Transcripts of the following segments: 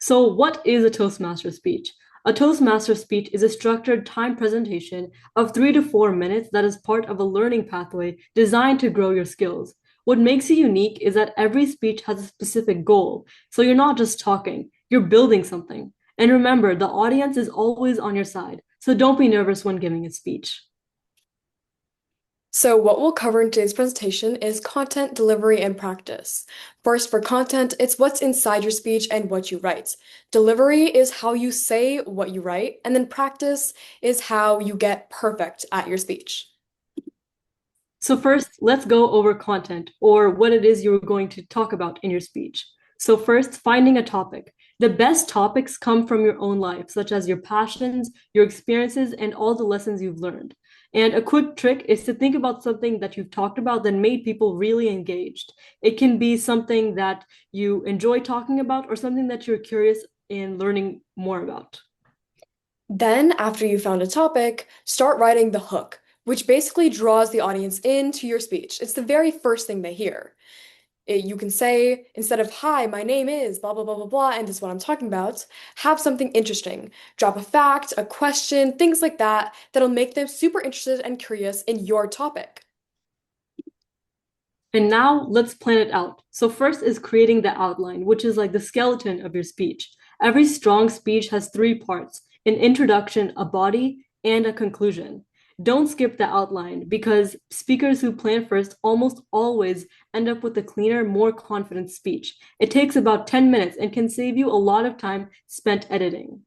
So, what is a Toastmaster speech? A Toastmaster speech is a structured time presentation of 3 to 4 minutes that is part of a learning pathway designed to grow your skills. What makes it unique is that every speech has a specific goal. So, you're not just talking, you're building something. And remember, the audience is always on your side. So, don't be nervous when giving a speech. So what we'll cover in today's presentation is content delivery and practice. First, for content, it's what's inside your speech and what you write. Delivery is how you say what you write, and then practice is how you get perfect at your speech. So, first, let's go over content or what it is you're going to talk about in your speech. So, first, finding a topic. The best topics come from your own life, such as your passions, your experiences, and all the lessons you've learned. And a quick trick is to think about something that you've talked about that made people really engaged. It can be something that you enjoy talking about or something that you're curious in learning more about. Then, after you found a topic, start writing the hook, which basically draws the audience into your speech. It's the very first thing they hear. You can say, instead of, hi, my name is blah, blah, blah, blah, blah, and this is what I'm talking about, have something interesting. Drop a fact, a question, things like that, that'll make them super interested and curious in your topic. And now let's plan it out. So, first is creating the outline, which is like the skeleton of your speech. Every strong speech has three parts: an introduction, a body, and a conclusion. Don't skip the outline because speakers who plan first almost always end up with a cleaner, more confident speech. It takes about 10 minutes and can save you a lot of time spent editing.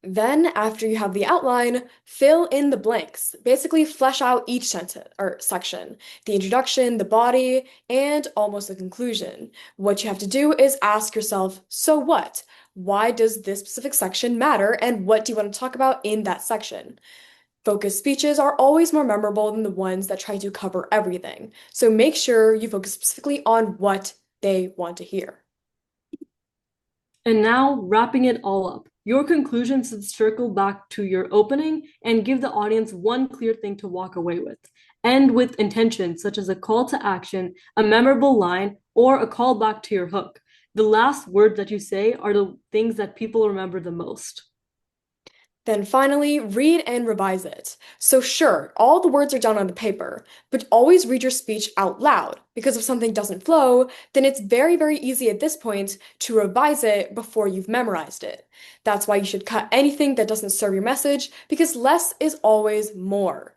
Then, after you have the outline, fill in the blanks. Basically, flesh out each sentence or section, the introduction, the body, and almost the conclusion. What you have to do is ask yourself, so what? Why does this specific section matter, and what do you want to talk about in that section? Focused speeches are always more memorable than the ones that try to cover everything. So make sure you focus specifically on what they want to hear. And now, wrapping it all up, your conclusions should circle back to your opening and give the audience one clear thing to walk away with. End with intention, such as a call to action, a memorable line, or a callback to your hook. The last words that you say are the things that people remember the most. Then finally, read and revise it. So sure, all the words are down on the paper, but always read your speech out loud, because if something doesn't flow, then it's very, very easy at this point to revise it before you've memorized it. That's why you should cut anything that doesn't serve your message, because less is always more.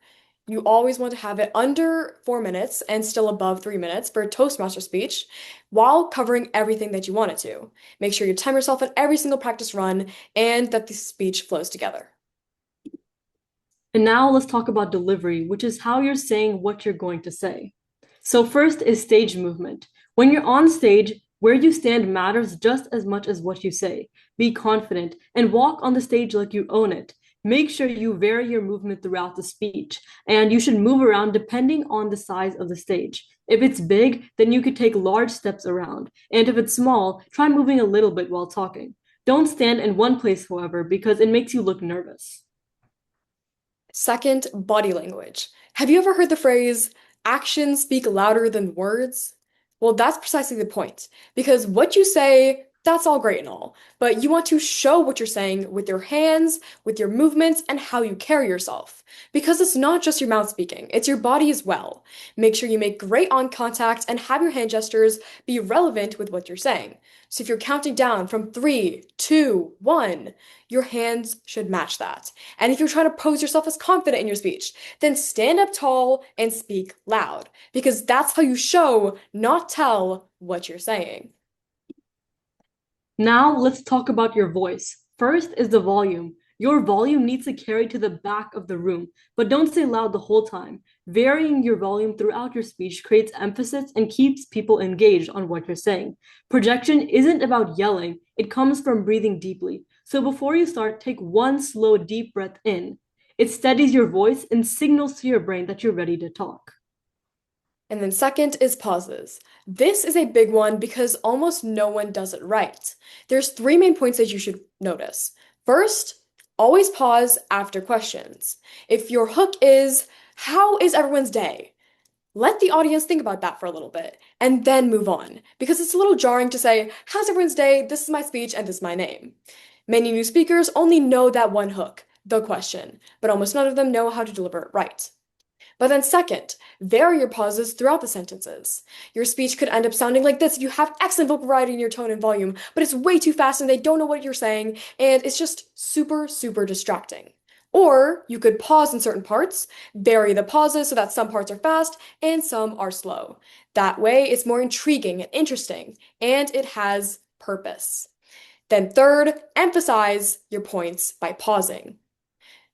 You always want to have it under 4 minutes and still above 3 minutes for a Toastmaster speech while covering everything that you want it to. Make sure you time yourself on every single practice run and that the speech flows together. And now let's talk about delivery, which is how you're saying what you're going to say. So, first is stage movement. When you're on stage, where you stand matters just as much as what you say. Be confident and walk on the stage like you own it. Make sure you vary your movement throughout the speech, and you should move around depending on the size of the stage. If it's big, then you could take large steps around, and if it's small, try moving a little bit while talking. Don't stand in one place, however, because it makes you look nervous. Second, body language. Have you ever heard the phrase, actions speak louder than words? Well, that's precisely the point. Because what you say, that's all great and all, but you want to show what you're saying with your hands, with your movements, and how you carry yourself. Because it's not just your mouth speaking, it's your body as well. Make sure you make great eye contact and have your hand gestures be relevant with what you're saying. So if you're counting down from 3, 2, 1, your hands should match that. And if you're trying to pose yourself as confident in your speech, then stand up tall and speak loud, because that's how you show, not tell, what you're saying. Now let's talk about your voice. First is the volume. Your volume needs to carry to the back of the room, but don't say loud the whole time. Varying your volume throughout your speech creates emphasis and keeps people engaged on what you're saying. Projection isn't about yelling, it comes from breathing deeply. So before you start, take one slow, deep breath in. It steadies your voice and signals to your brain that you're ready to talk. And then second is pauses. This is a big one because almost no one does it right. There's three main points that you should notice. First, always pause after questions. If your hook is, how is everyone's day? Let the audience think about that for a little bit and then move on, because it's a little jarring to say, "How's everyone's day? This is my speech and this is my name." Many new speakers only know that one hook, the question, but almost none of them know how to deliver it right. But then, second, vary your pauses throughout the sentences. Your speech could end up sounding like this if you have excellent vocal variety in your tone and volume, but it's way too fast and they don't know what you're saying, and it's just super, super distracting. Or you could pause in certain parts, vary the pauses so that some parts are fast and some are slow. That way, it's more intriguing and interesting, and it has purpose. Then, third, emphasize your points by pausing.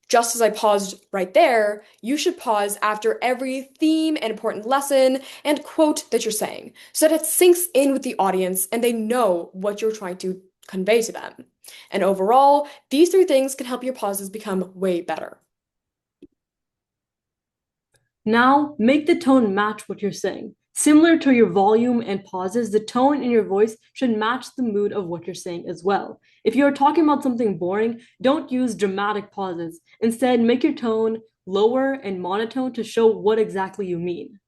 Just as I paused right there, you should pause after every theme and important lesson and quote that you're saying so that it sinks in with the audience and they know what you're trying to convey to them. And overall, these three things can help your pauses become way better. Now, make the tone match what you're saying. Similar to your volume and pauses, the tone in your voice should match the mood of what you're saying as well. If you're talking about something boring, don't use dramatic pauses. Instead, make your tone lower and monotone to show what exactly you mean.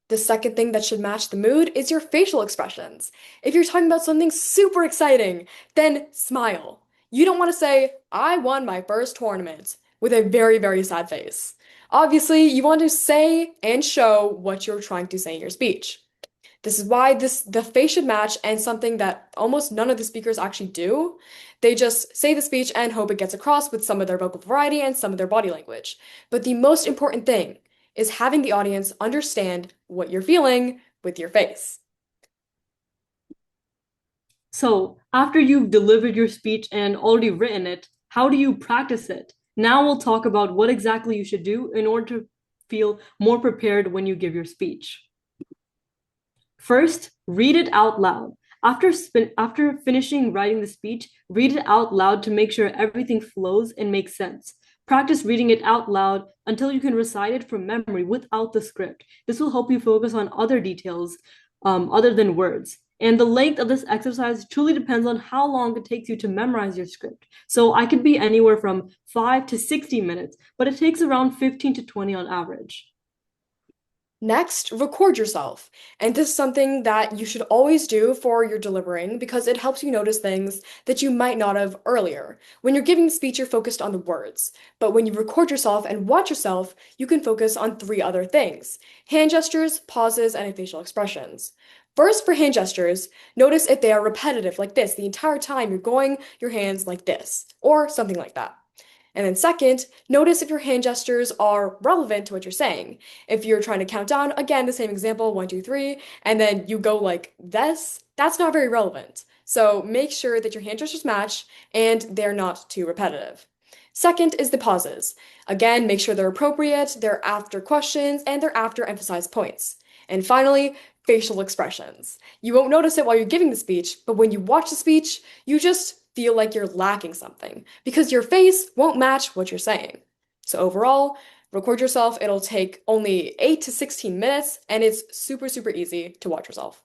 The second thing that should match the mood is your facial expressions. If you're talking about something super exciting, then smile. You don't want to say, "I won my first tournament," with a very, very sad face. Obviously, you want to say and show what you're trying to say in your speech. This is why the face should match, and something that almost none of the speakers actually do. They just say the speech and hope it gets across with some of their vocal variety and some of their body language. But the most important thing is having the audience understand what you're feeling with your face. So, after you've delivered your speech and already written it, how do you practice it? Now we'll talk about what exactly you should do in order to feel more prepared when you give your speech. First, read it out loud. After finishing writing the speech, read it out loud to make sure everything flows and makes sense. Practice reading it out loud until you can recite it from memory without the script. This will help you focus on other details other than words. And the length of this exercise truly depends on how long it takes you to memorize your script. So I could be anywhere from 5 to 60 minutes, but it takes around 15 to 20 on average. Next, record yourself. And this is something that you should always do for your delivering because it helps you notice things that you might not have earlier. When you're giving a speech, you're focused on the words. But when you record yourself and watch yourself, you can focus on three other things: hand gestures, pauses, and facial expressions. First, for hand gestures, notice if they are repetitive, like this, the entire time you're going your hands like this, or something like that. And then second, notice if your hand gestures are relevant to what you're saying. If you're trying to count down, again, the same example, one, two, three, and then you go like this, that's not very relevant. So make sure that your hand gestures match and they're not too repetitive. Second is the pauses. Again, make sure they're appropriate, they're after questions, and they're after emphasized points. And finally, facial expressions. You won't notice it while you're giving the speech, but when you watch the speech, you just feel like you're lacking something because your face won't match what you're saying. So overall, record yourself. It'll take only 8 to 16 minutes and it's super, super easy to watch yourself.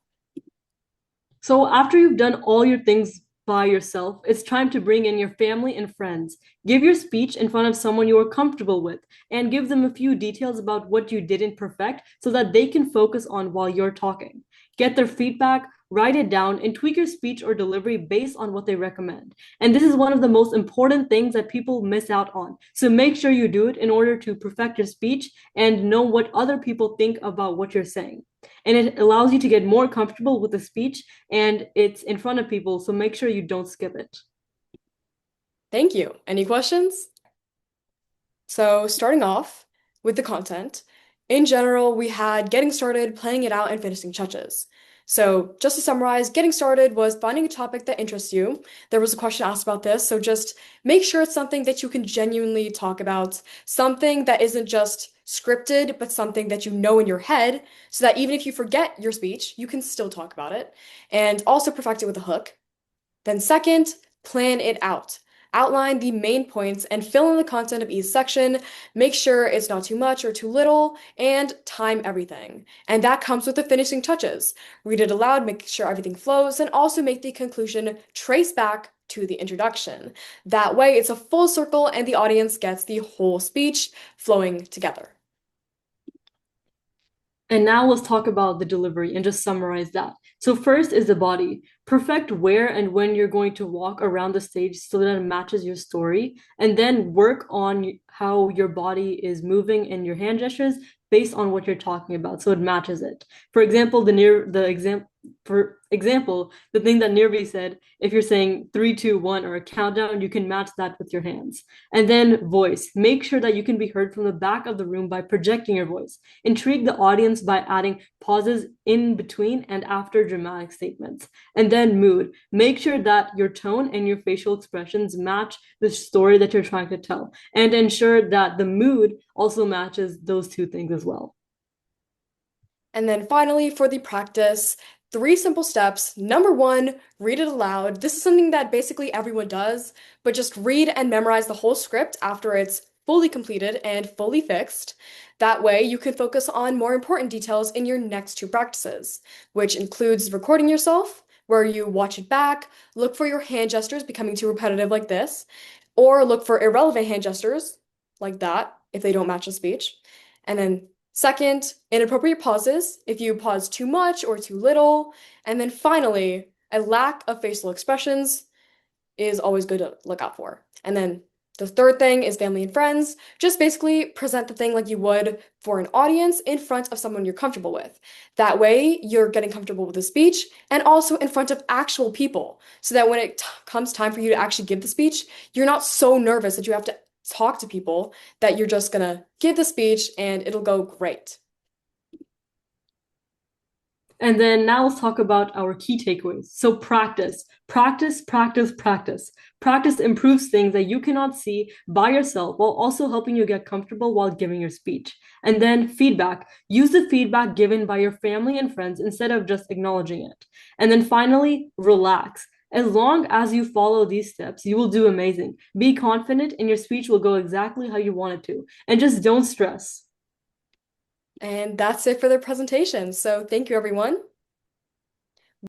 So after you've done all your things by yourself, it's time to bring in your family and friends. Give your speech in front of someone you are comfortable with and give them a few details about what you didn't perfect so that they can focus on while you're talking. Get their feedback, write it down, and tweak your speech or delivery based on what they recommend. And this is one of the most important things that people miss out on. So make sure you do it in order to perfect your speech and know what other people think about what you're saying. And it allows you to get more comfortable with the speech and it's in front of people, so make sure you don't skip it. Thank you. Any questions? So, starting off with the content, in general, we had getting started, planning it out, and finishing touches. So, just to summarize, getting started was finding a topic that interests you. There was a question asked about this, so just make sure it's something that you can genuinely talk about, something that isn't just scripted, but something that you know in your head, so that even if you forget your speech, you can still talk about it, and also perfect it with a hook. Then, second, plan it out. Outline the main points and fill in the content of each section. Make sure it's not too much or too little, and time everything. And that comes with the finishing touches. Read it aloud, make sure everything flows, and also make the conclusion trace back to the introduction. That way, it's a full circle and the audience gets the whole speech flowing together. And now let's talk about the delivery and just summarize that. So, first is the body. Perfect where and when you're going to walk around the stage so that it matches your story. And then work on how your body is moving and your hand gestures based on what you're talking about so it matches it. For example, the thing that Nirvi said, if you're saying 3, 2, 1 or a countdown, you can match that with your hands. And then voice. Make sure that you can be heard from the back of the room by projecting your voice. Intrigue the audience by adding pauses in between and after dramatic statements. And then mood. Make sure that your tone and your facial expressions match the story that you're trying to tell. And ensure that the mood also matches those two things as well. And then finally, for the practice, three simple steps. Number one, read it aloud. This is something that basically everyone does, but just read and memorize the whole script after it's fully completed and fully fixed. That way, you can focus on more important details in your next two practices, which includes recording yourself, where you watch it back, look for your hand gestures becoming too repetitive like this, or look for irrelevant hand gestures like that if they don't match the speech. And then second, inappropriate pauses, if you pause too much or too little. And then finally, a lack of facial expressions is always good to look out for. And then the third thing is family and friends. Just basically present the thing like you would for an audience in front of someone you're comfortable with. That way, you're getting comfortable with the speech and also in front of actual people. So that when it comes time for you to actually give the speech, you're not so nervous that you have to talk to people, that you're just gonna give the speech and it'll go great. And then now let's talk about our key takeaways. So practice, practice, practice, practice. Practice improves things that you cannot see by yourself while also helping you get comfortable while giving your speech. And then feedback. Use the feedback given by your family and friends instead of just acknowledging it. And then finally, relax. As long as you follow these steps, you will do amazing. Be confident and your speech will go exactly how you want it to. And just don't stress. And that's it for the presentation. So thank you, everyone.